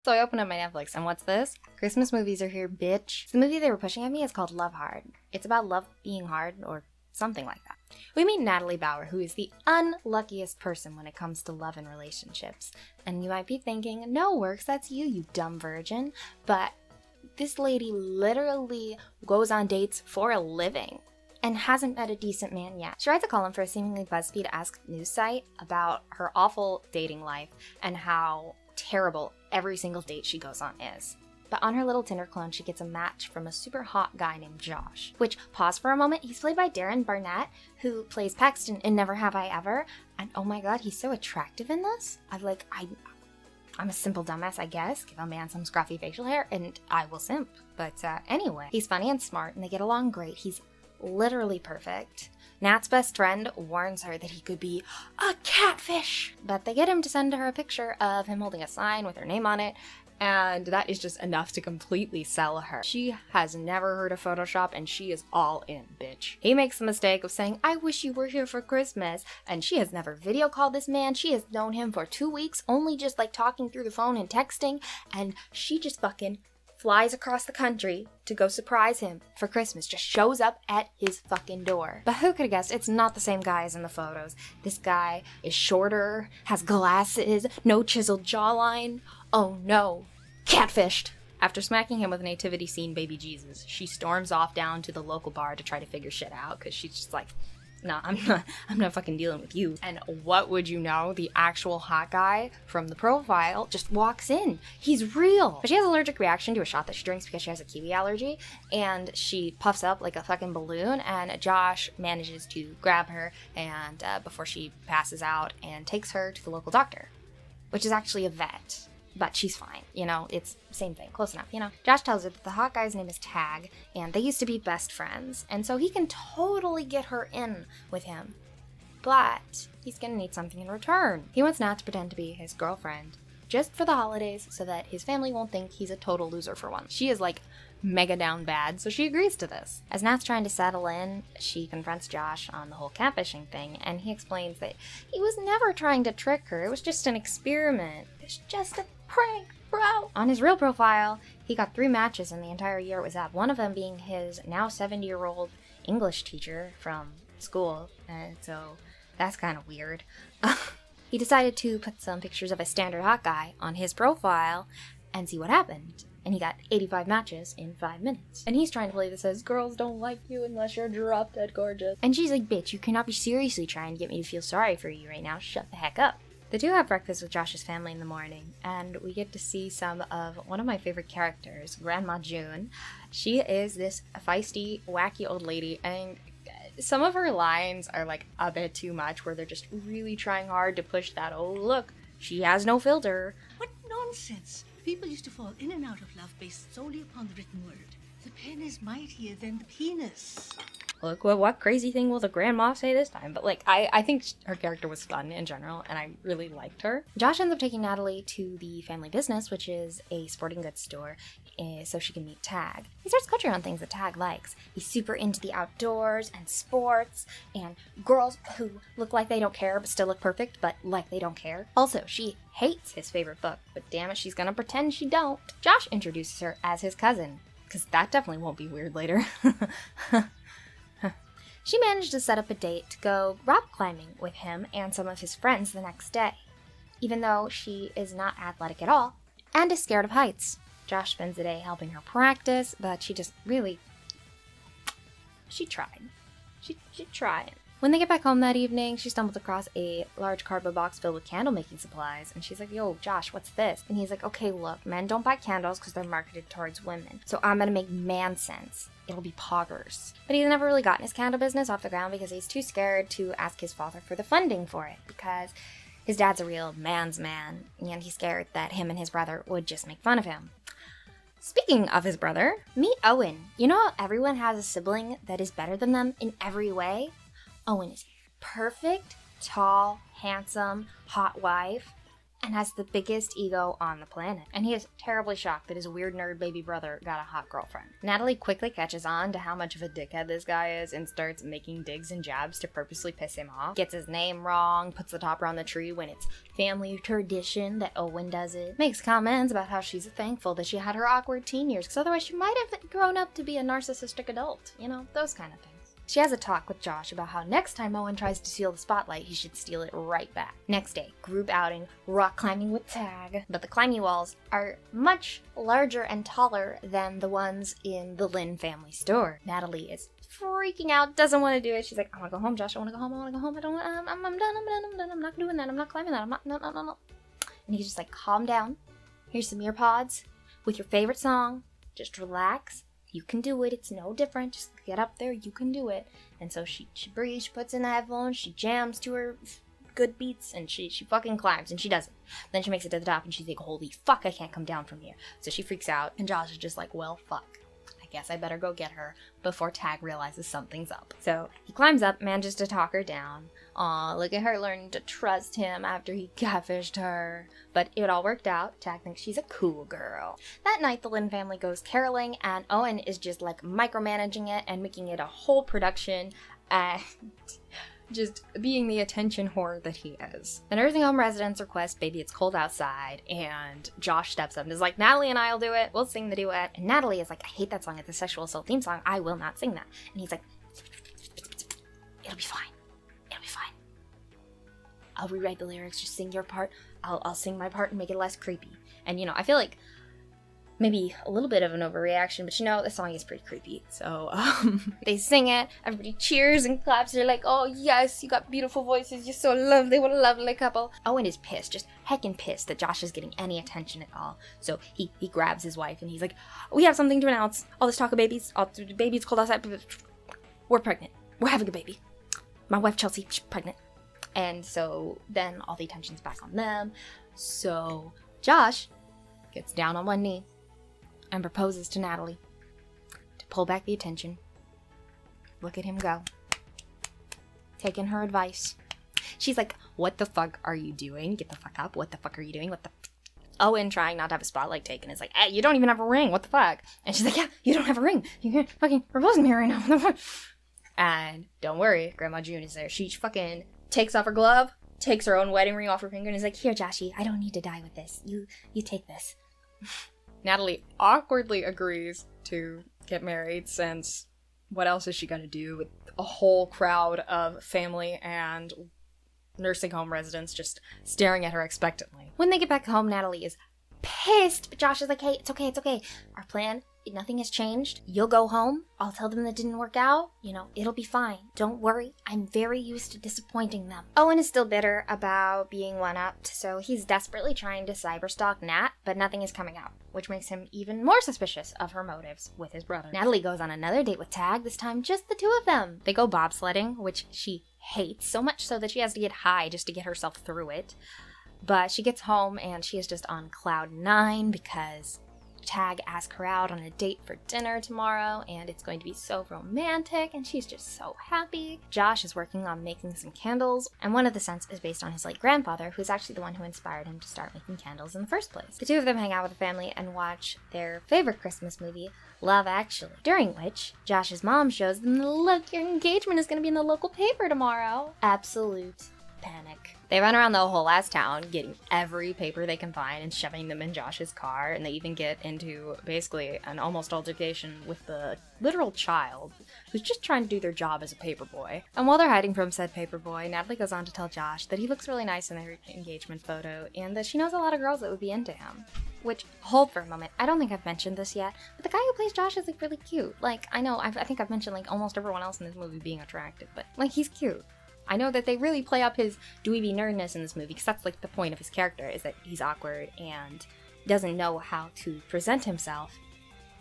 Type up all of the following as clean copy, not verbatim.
So I open up my Netflix, and what's this? Christmas movies are here, bitch. The movie they were pushing at me is called Love Hard. It's about love being hard, or something like that. We meet Natalie Bauer, who is the unluckiest person when it comes to love and relationships. And you might be thinking, no, Works, that's you dumb virgin. But this lady literally goes on dates for a living and hasn't met a decent man yet. She writes a column for a seemingly BuzzFeed-esque news site about her awful dating life and how terrible every single date she goes on is. But on her little Tinder clone, she gets a match from a super hot guy named Josh. Which, pause for a moment, he's played by Darren Barnett, who plays Paxton in Never Have I Ever. And oh my god, he's so attractive in this. I'm a simple dumbass, I guess. Give a man some scruffy facial hair and I will simp. But anyway, he's funny and smart and they get along great. He's literally perfect. Nat's best friend warns her that he could be a catfish. But they get him to send her a picture of him holding a sign with her name on it. And that is just enough to completely sell her. She has never heard of Photoshop and she is all in, bitch. He makes the mistake of saying, I wish you were here for Christmas. And she has never video called this man. She has known him for 2 weeks, only just like talking through the phone and texting. And she just fucking flies across the country to go surprise him for Christmas. Just shows up at his fucking door. But who could have guessed it's not the same guy as in the photos. This guy is shorter, has glasses, no chiseled jawline. Oh no, catfished. After smacking him with a nativity scene baby Jesus, she storms off down to the local bar to try to figure shit out because she's just like, nah, I'm not fucking dealing with you. And what would you know? The actual hot guy from the profile just walks in. He's real. But she has an allergic reaction to a shot that she drinks because she has a kiwi allergy. And she puffs up like a fucking balloon. And Josh manages to grab her and before she passes out and takes her to the local doctor, which is actually a vet. But she's fine, you know, it's same thing, close enough, you know. Josh tells her that the hot guy's name is Tag, and they used to be best friends, and so he can totally get her in with him. But he's gonna need something in return. He wants Nat to pretend to be his girlfriend, just for the holidays, so that his family won't think he's a total loser for once. She is like mega down bad, so she agrees to this. As Nat's trying to settle in, she confronts Josh on the whole catfishing thing, and he explains that he was never trying to trick her, it was just an experiment. It's just a prank, bro! On his real profile, he got 3 matches in the entire year it was up, one of them being his now 70-year-old English teacher from school, and so that's kind of weird. He decided to put some pictures of a standard hot guy on his profile and see what happened. And he got 85 matches in 5 minutes. And he's trying to play this as, girls don't like you unless you're drop dead gorgeous. And she's like, bitch, you cannot be seriously trying to get me to feel sorry for you right now. Shut the heck up. The two have breakfast with Josh's family in the morning, and we get to see some of one of my favorite characters, Grandma June. She is this feisty, wacky old lady, and some of her lines are like a bit too much, where they're just really trying hard to push that, oh look, she has no filter. What nonsense! People used to fall in and out of love based solely upon the written word. The pen is mightier than the penis. Look, what crazy thing will the grandma say this time? But like, I think her character was fun in general, and I really liked her. Josh ends up taking Natalie to the family business, which is a sporting goods store, so she can meet Tag. He starts coaching her on things that Tag likes. He's super into the outdoors and sports and girls who look like they don't care but still look perfect, but like they don't care. Also, she hates his favorite book, but damn it, she's gonna pretend she don't. Josh introduces her as his cousin, because that definitely won't be weird later. She managed to set up a date to go rock climbing with him and some of his friends the next day, even though she is not athletic at all and is scared of heights. Josh spends the day helping her practice, but she just really... She tried. She tried. When they get back home that evening, she stumbles across a large cardboard box filled with candle making supplies, and she's like, yo, Josh, what's this? And he's like, okay, look, men don't buy candles because they're marketed towards women, so I'm gonna make man sense. It'll be poggers. But he's never really gotten his candle business off the ground because he's too scared to ask his father for the funding for it, because his dad's a real man's man, and he's scared that him and his brother would just make fun of him. Speaking of his brother, meet Owen. You know how everyone has a sibling that is better than them in every way? Owen is perfect, tall, handsome, hot wife. and has the biggest ego on the planet. And he is terribly shocked that his weird nerd baby brother got a hot girlfriend. Natalie quickly catches on to how much of a dickhead this guy is and starts making digs and jabs to purposely piss him off. Gets his name wrong, puts the topper on the tree when it's family tradition that Owen does it. Makes comments about how she's thankful that she had her awkward teen years, because otherwise she might have grown up to be a narcissistic adult. You know, those kind of things. She has a talk with Josh about how next time Owen tries to steal the spotlight, he should steal it right back. Next day, group outing, rock climbing with Tag. But the climbing walls are much larger and taller than the ones in the Lynn family store. Natalie is freaking out, doesn't want to do it. She's like, I want to go home, Josh. I want to go home. I don't, I'm done. I'm not doing that. I'm not climbing that. No. And he's just like, calm down. Here's some ear pods with your favorite song. Just relax. You can do it. It's no different. Just get up there. You can do it. And so she breathes, she puts in the headphones, she jams to her good beats, and she fucking climbs, and she does it. Then she makes it to the top, and she's like, holy fuck, I can't come down from here. So she freaks out, and Josh is just like, well, fuck. I guess I better go get her before Tag realizes something's up. So he climbs up, manages to talk her down. Aw, look at her learning to trust him after he catfished her. But it all worked out. Tag thinks she's a cool girl. That night, the Lynn family goes caroling, and Owen is just like micromanaging it and making it a whole production and just being the attention whore that he is. The nursing home residents request Baby It's Cold Outside, and Josh steps up and is like, Natalie and I'll do it. We'll sing the duet. And Natalie is like, I hate that song. It's a sexual assault theme song. I will not sing that. And he's like, it'll be fine. It'll be fine. I'll rewrite the lyrics. Just sing your part. I'll sing my part and make it less creepy. And, you know, I feel like maybe a little bit of an overreaction, but you know, the song is pretty creepy. So, they sing it, everybody cheers and claps. They're like, oh yes, you got beautiful voices, you're so lovely, what a lovely couple. Owen is pissed, just heckin' pissed that Josh is getting any attention at all. So he grabs his wife and he's like, we have something to announce. All this talk of babies, baby's cold outside, we're pregnant. We're having a baby. My wife Chelsea, she's pregnant. And so then all the attention's back on them. So Josh gets down on one knee and proposes to Natalie to pull back the attention. Look at him go. Taking her advice. She's like, what the fuck are you doing? Get the fuck up. What the fuck are you doing? What the... Owen, trying not to have a spotlight taken, is like, hey, you don't even have a ring. What the fuck? And she's like, yeah, you don't have a ring. You're fucking proposing to me right now. And don't worry, Grandma June is there. She fucking takes off her glove, takes her own wedding ring off her finger, and is like, here, Joshy, I don't need to die with this. You take this. Natalie awkwardly agrees to get married, since what else is she gonna do with a whole crowd of family and nursing home residents just staring at her expectantly. When they get back home, Natalie is pissed, but Josh is like, hey, it's okay. Our plan, nothing has changed. You'll go home. I'll tell them that didn't work out. You know, it'll be fine. Don't worry. I'm very used to disappointing them. Owen is still bitter about being one-upped, so he's desperately trying to cyberstalk Nat, but nothing is coming out, which makes him even more suspicious of her motives with his brother. Natalie goes on another date with Tag, this time just the two of them. They go bobsledding, which she hates, so much so that she has to get high just to get herself through it. But she gets home and she is just on cloud 9 because Tag asked her out on a date for dinner tomorrow, and it's going to be so romantic, and she's just so happy. Josh is working on making some candles, and one of the scents is based on his late grandfather, who's actually the one who inspired him to start making candles in the first place. The two of them hang out with the family and watch their favorite Christmas movie, Love Actually, during which Josh's mom shows them, look, your engagement is going to be in the local paper tomorrow. Absolute panic. They run around the whole last town, getting every paper they can find and shoving them in Josh's car, and they even get into basically an almost altercation with the literal child, who's just trying to do their job as a paperboy. And while they're hiding from said paperboy, Natalie goes on to tell Josh that he looks really nice in their engagement photo, and that she knows a lot of girls that would be into him. Which, hold for a moment, I don't think I've mentioned this yet, but the guy who plays Josh is like really cute. Like, I know, I think I've mentioned like almost everyone else in this movie being attractive, but like, he's cute. I know that they really play up his dweeby nerdness in this movie, because that's like the point of his character, is that he's awkward and doesn't know how to present himself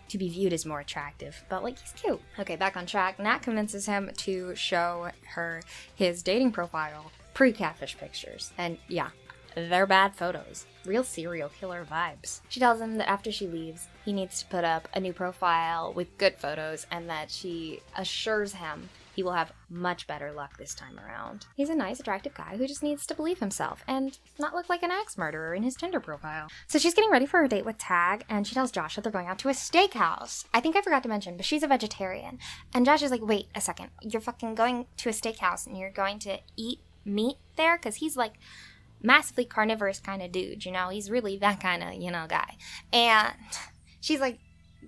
to be viewed as more attractive, but like, he's cute. Okay, back on track. Nat convinces him to show her his dating profile, pre-Catfish pictures, and yeah, they're bad photos. Real serial killer vibes. She tells him that after she leaves, he needs to put up a new profile with good photos, and that she assures him he will have much better luck this time around. He's a nice, attractive guy who just needs to believe himself and not look like an axe murderer in his Tinder profile. So she's getting ready for her date with Tag, and she tells Josh that they're going out to a steakhouse. I think I forgot to mention, but she's a vegetarian. And Josh is like, wait a second, you're fucking going to a steakhouse and you're going to eat meat there? Because he's like massively carnivorous kind of dude, you know? He's really that kind of, you know, guy. And she's like,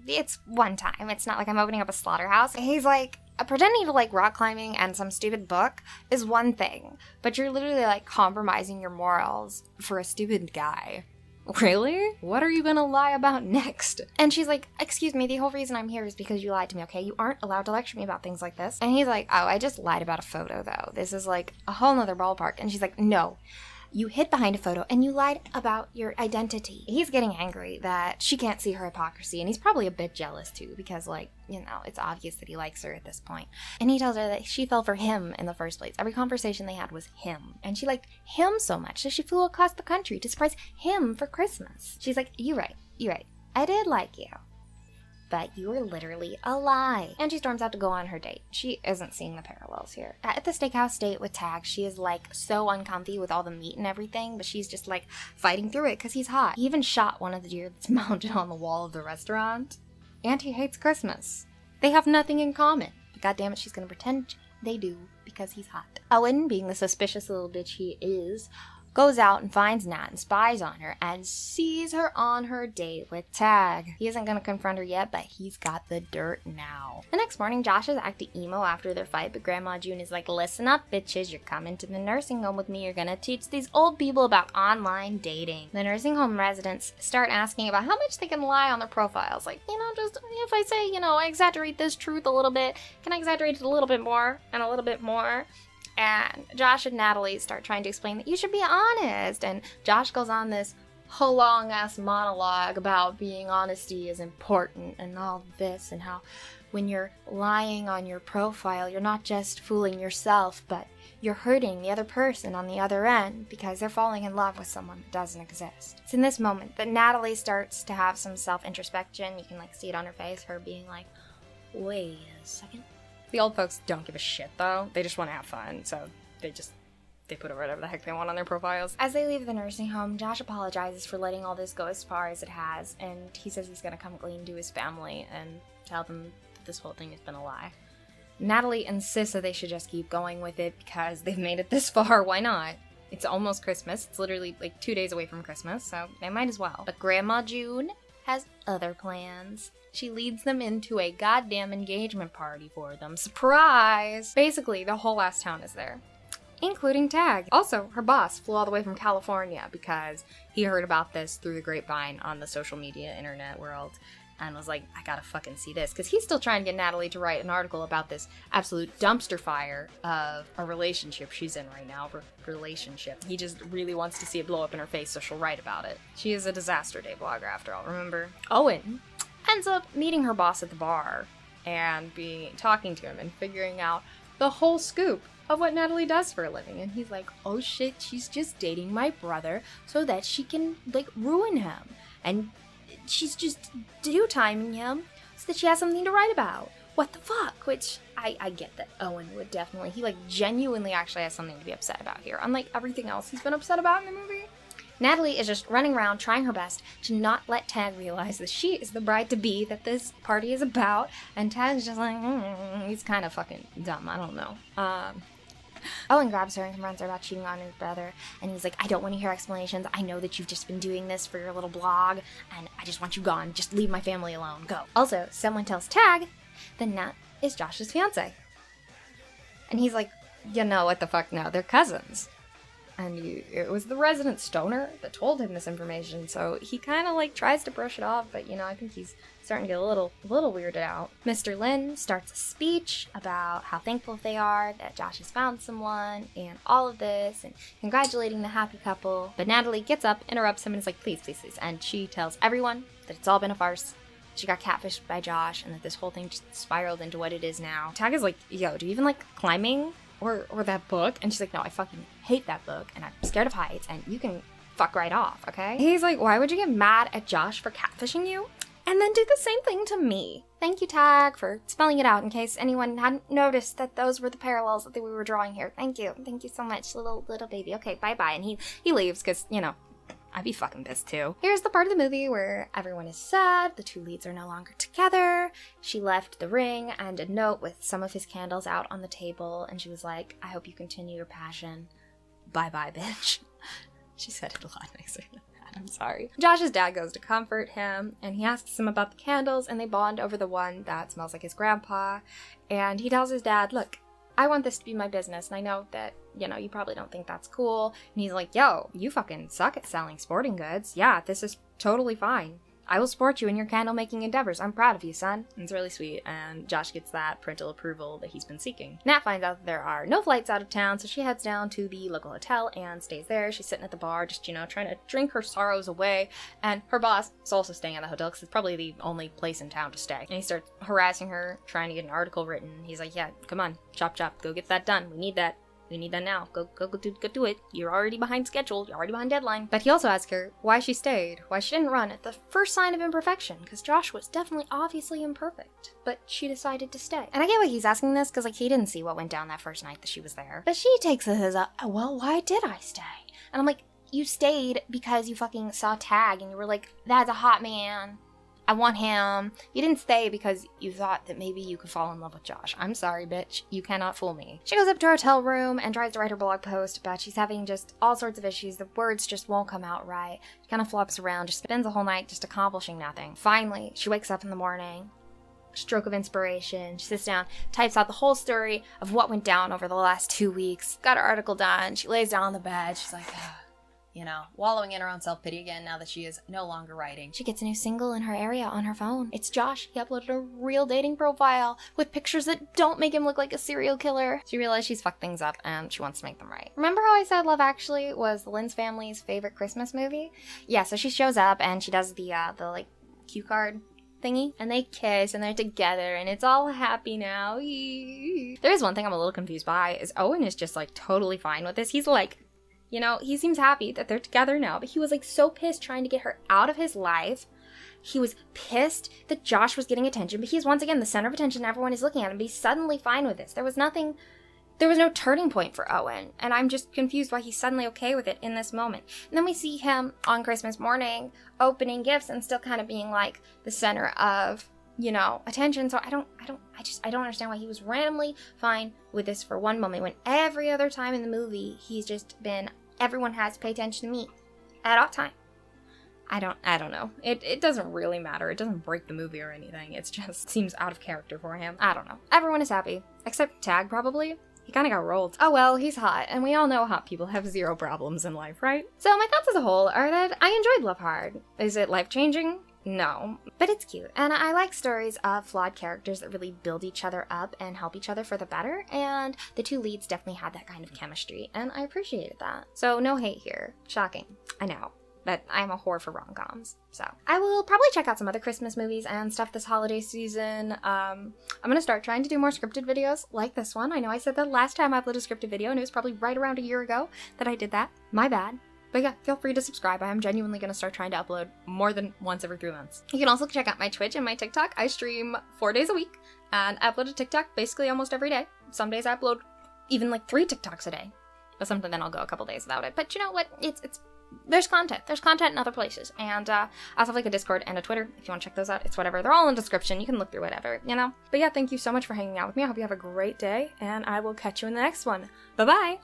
it's one time. It's not like I'm opening up a slaughterhouse. And he's like, pretending to like rock climbing and some stupid book is one thing, but you're literally like compromising your morals for a stupid guy. Really? What are you gonna lie about next? And she's like, excuse me, the whole reason I'm here is because you lied to me, okay? You aren't allowed to lecture me about things like this. And he's like, oh, I just lied about a photo though. This is like a whole nother ballpark. And she's like, no. You hid behind a photo and you lied about your identity. He's getting angry that she can't see her hypocrisy, and he's probably a bit jealous too because, like, you know, it's obvious that he likes her at this point. And he tells her that she fell for him in the first place. Every conversation they had was him. And she liked him so much that she flew across the country to surprise him for Christmas. She's like, you're right. I did like you. But you were literally a lie. And she storms out to go on her date. She isn't seeing the parallels here. At the steakhouse date with Tag, she is like so uncomfy with all the meat and everything, but she's just like fighting through it because he's hot. He even shot one of the deer that's mounted on the wall of the restaurant. And he hates Christmas. They have nothing in common. But goddammit, she's gonna pretend they do because he's hot. Owen, being the suspicious little bitch he is, goes out and finds Nat and spies on her and sees her on her date with Tag. He isn't gonna confront her yet, but he's got the dirt now. The next morning, Josh is acting emo after their fight, but Grandma June is like, listen up, bitches, you're coming to the nursing home with me. You're gonna teach these old people about online dating. The nursing home residents start asking about how much they can lie on their profiles. Like, you know, just if I say, you know, I exaggerate this truth a little bit, can I exaggerate it a little bit more and a little bit more? And Josh and Natalie start trying to explain that you should be honest. And Josh goes on this whole long-ass monologue about being honesty is important and all this, and how when you're lying on your profile, you're not just fooling yourself, but you're hurting the other person on the other end because they're falling in love with someone that doesn't exist. It's in this moment that Natalie starts to have some self-introspection. You can like see it on her face, her being like, wait a second. The old folks don't give a shit, though. They just want to have fun, so they put whatever the heck they want on their profiles. As they leave the nursing home, Josh apologizes for letting all this go as far as it has, and he says he's gonna come clean to his family and tell them that this whole thing has been a lie. Natalie insists that they should just keep going with it because they've made it this far, why not? It's almost Christmas. It's literally like 2 days away from Christmas, so they might as well. But Grandma June has other plans. She leads them into a goddamn engagement party for them. Surprise! Basically, the whole last town is there, including Tag. Also, her boss flew all the way from California because he heard about this through the grapevine on the social media internet world and was like, I gotta fucking see this. Because he's still trying to get Natalie to write an article about this absolute dumpster fire of a relationship she's in right now. Relationship. He just really wants to see it blow up in her face so she'll write about it. She is a disaster day blogger after all, remember? Owen ends up meeting her boss at the bar and talking to him and figuring out the whole scoop of what Natalie does for a living. And he's like, oh shit, she's just dating my brother so that she can, like, ruin him. And she's just timing him so that she has something to write about. What the fuck? Which, I get that Owen would definitely, he, like, genuinely actually has something to be upset about here. Unlike everything else he's been upset about in the movie. Natalie is just running around trying her best to not let Tag realize that she is the bride-to-be that this party is about, and Tag's just like, he's kind of fucking dumb, I don't know. Owen grabs her and confronts her about cheating on his brother, and he's like, I don't want to hear explanations. I know that you've just been doing this for your little blog, and I just want you gone. Just leave my family alone. Go. Also, someone tells Tag that Nat is Josh's fiance. And he's like, you know what the fuck, no, they're cousins. And it was the resident stoner that told him this information, so he kind of like tries to brush it off, but you know, I think he's starting to get a little weirded out. Mr. Lin starts a speech about how thankful they are that Josh has found someone and all of this, and congratulating the happy couple. But Natalie gets up, interrupts him, and is like, please, please, please. And she tells everyone that it's all been a farce. She got catfished by Josh, and that this whole thing just spiraled into what it is now. Tag is like, yo, do you even like climbing? Or that book? And she's like, no, I fucking hate that book, and I'm scared of heights, and you can fuck right off, okay? He's like, why would you get mad at Josh for catfishing you? and then do the same thing to me. Thank you, Tag, for spelling it out in case anyone hadn't noticed that those were the parallels that we were drawing here. Thank you. Thank you so much, little baby. Okay, bye-bye. And he leaves because, you know, I'd be fucking pissed too. Here's the part of the movie where everyone is sad, the two leads are no longer together. She left the ring and a note with some of his candles out on the table, and she was like, I hope you continue your passion. Bye-bye, bitch. She said it a lot nicer than that, I'm sorry. Josh's dad goes to comfort him, and he asks him about the candles, and they bond over the one that smells like his grandpa. And he tells his dad, look, I want this to be my business, and I know that, you know, you probably don't think that's cool. And he's like, yo, you fucking suck at selling sporting goods. Yeah, this is totally fine. I will support you in your candle-making endeavors. I'm proud of you, son. And it's really sweet, and Josh gets that parental approval that he's been seeking. Nat finds out that there are no flights out of town, so she heads down to the local hotel and stays there. She's sitting at the bar, just, you know, trying to drink her sorrows away, and her boss is also staying at the hotel because it's probably the only place in town to stay. And he starts harassing her, trying to get an article written. He's like, yeah, come on, chop, go get that done. We need that. We need that now. Go do it. You're already behind schedule. You're already behind deadline. But he also asks her why she stayed, why she didn't run at the first sign of imperfection, because Josh was definitely obviously imperfect. But she decided to stay. And I get why he's asking this, because like he didn't see what went down that first night that she was there. But she takes it as a, well, why did I stay? And I'm like, you stayed because you fucking saw Tag and you were like, that's a hot man. I want him. You didn't stay because you thought that maybe you could fall in love with Josh. I'm sorry, bitch. You cannot fool me. She goes up to her hotel room and tries to write her blog post, but she's having just all sorts of issues. The words just won't come out right. She kind of flops around, just spends the whole night just accomplishing nothing. Finally, she wakes up in the morning. Stroke of inspiration. She sits down, types out the whole story of what went down over the last 2 weeks. Got her article done. She lays down on the bed. She's like, you know, wallowing in her own self-pity again now that she is no longer writing. She gets a new single in her area on her phone. It's Josh. He uploaded a real dating profile with pictures that don't make him look like a serial killer. She realized she's fucked things up and she wants to make them right. Remember how I said Love Actually was the Lynn's family's favorite Christmas movie? Yeah, so she shows up and she does the like cue card thingy, and they kiss and they're together and it's all happy now. There is one thing I'm a little confused by, is Owen is just like totally fine with this. He's like, you know, he seems happy that they're together now, but he was like so pissed trying to get her out of his life. He was pissed that Josh was getting attention, but he's once again the center of attention. Everyone is looking at him, but he's suddenly fine with this. There was no turning point for Owen, and I'm just confused why he's suddenly okay with it in this moment. And then we see him on Christmas morning opening gifts and still kind of being like the center of, you know, attention. So I don't understand why he was randomly fine with this for one moment when every other time in the movie he's just been, everyone has to pay attention to me at all time. I don't know. It doesn't really matter. It doesn't break the movie or anything. It just seems out of character for him. I don't know. Everyone is happy. Except Tag, probably. He kind of got rolled. Oh well, he's hot, and we all know hot people have zero problems in life, right? So my thoughts as a whole are that I enjoyed Love Hard. Is it life-changing? No, but it's cute, and I like stories of flawed characters that really build each other up and help each other for the better, and the two leads definitely had that kind of chemistry, and I appreciated that. So no hate here. Shocking. I know. But I'm a whore for rom-coms. So I will probably check out some other Christmas movies and stuff this holiday season. I'm gonna start trying to do more scripted videos like this one. I know I said that last time I uploaded a scripted video, and it was probably right around a year ago that I did that. My bad. But yeah, feel free to subscribe. I am genuinely going to start trying to upload more than once every 3 months. You can also check out my Twitch and my TikTok. I stream 4 days a week, and I upload a TikTok basically almost every day. Some days I upload even like 3 TikToks a day. But sometimes then I'll go a couple days without it. But you know what? There's content. There's content in other places. And I also have like a Discord and a Twitter if you want to check those out. It's whatever. They're all in the description. You can look through whatever, you know? But yeah, thank you so much for hanging out with me. I hope you have a great day, and I will catch you in the next one. Bye-bye!